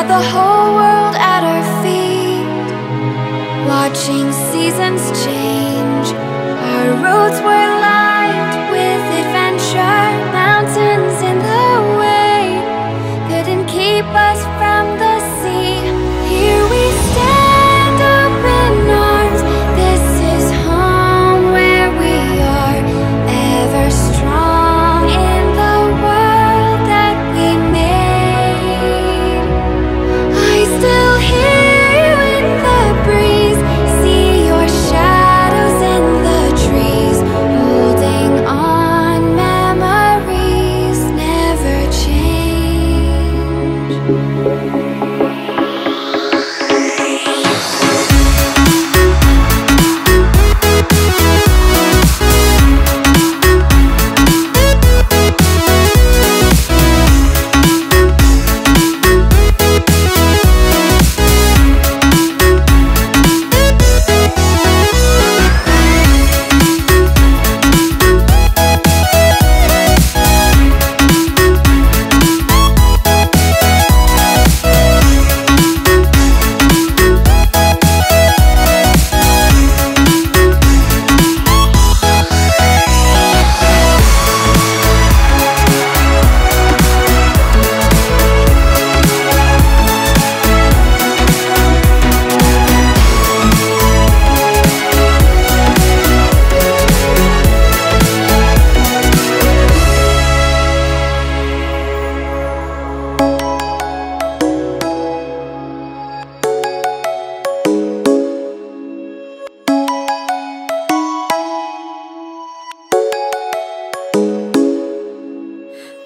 the whole world at our feet, watching seasons change. Our roads were lined with adventure, mountains in the way couldn't keep us from the sea. Here we stand, open arms. This is home where we are, ever strong in the world that we made. I still hear you in the breeze, see your shadows in the trees, holding on. Memories never change.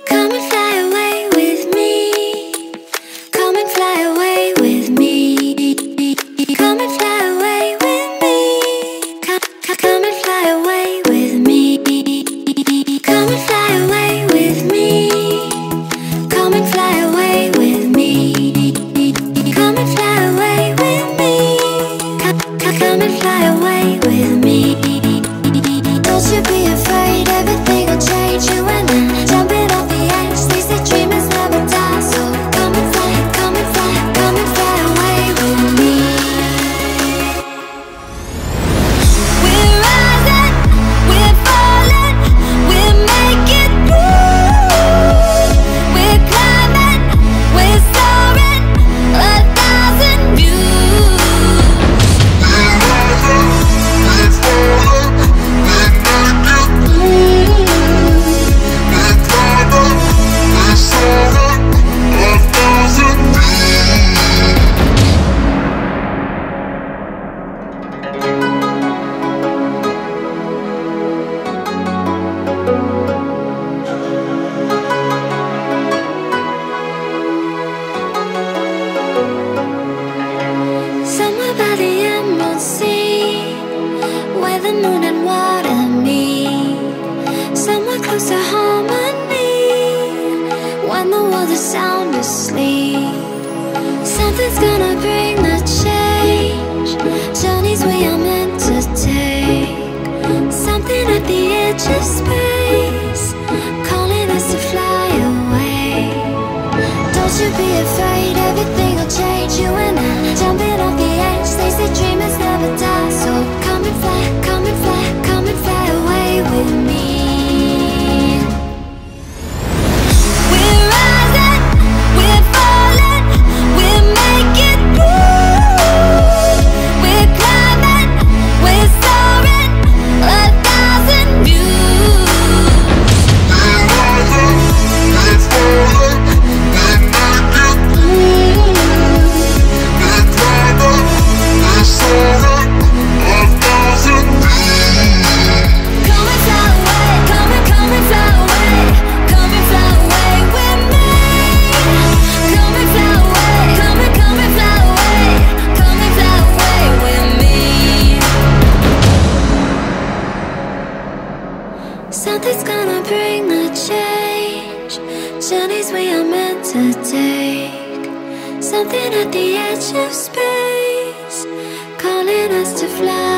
Come and fly away with me. Come and fly away with me. Come and fly away with me. Come and fly away with me. Come and fly away with me. Come and fly away with me. Come and fly away with me. Come and fly away with me. Don't you be afraid, everything will change. You and I jumping off the edge. They say dreamers never die, so come and fly, come and fly, come and fly away with me. We're rising, we're falling, we're making through. We're climbing, we're soaring, 1,000 views. We're rising, we're falling, we're making through. We're climbing, we're soaring, 1,000 Somewhere by the emerald sea, where the moon and water meet, somewhere close to harmony, when the world is sound asleep. Something's gonna bring the change, journeys we are meant to take. Something at the edge of space, calling us to fly away. Don't you be afraid, everything will change. You and I jumping off the edge. They say dreamers never die, so come and fly, come and fly, come and fly away with me. We're rising, we're falling, we're making through. We're climbing, we're soaring, 1,000 views. We're rising, we're falling, we're making through. We're climbing, we're soaring, 1,000 views. Come and fly away, come and fly away, come and fly away with me. Come and fly away, come and fly away, come and fly away with me. Something's gonna bring the change, journeys we are meant to take. Something at the edge of space, calling us to fly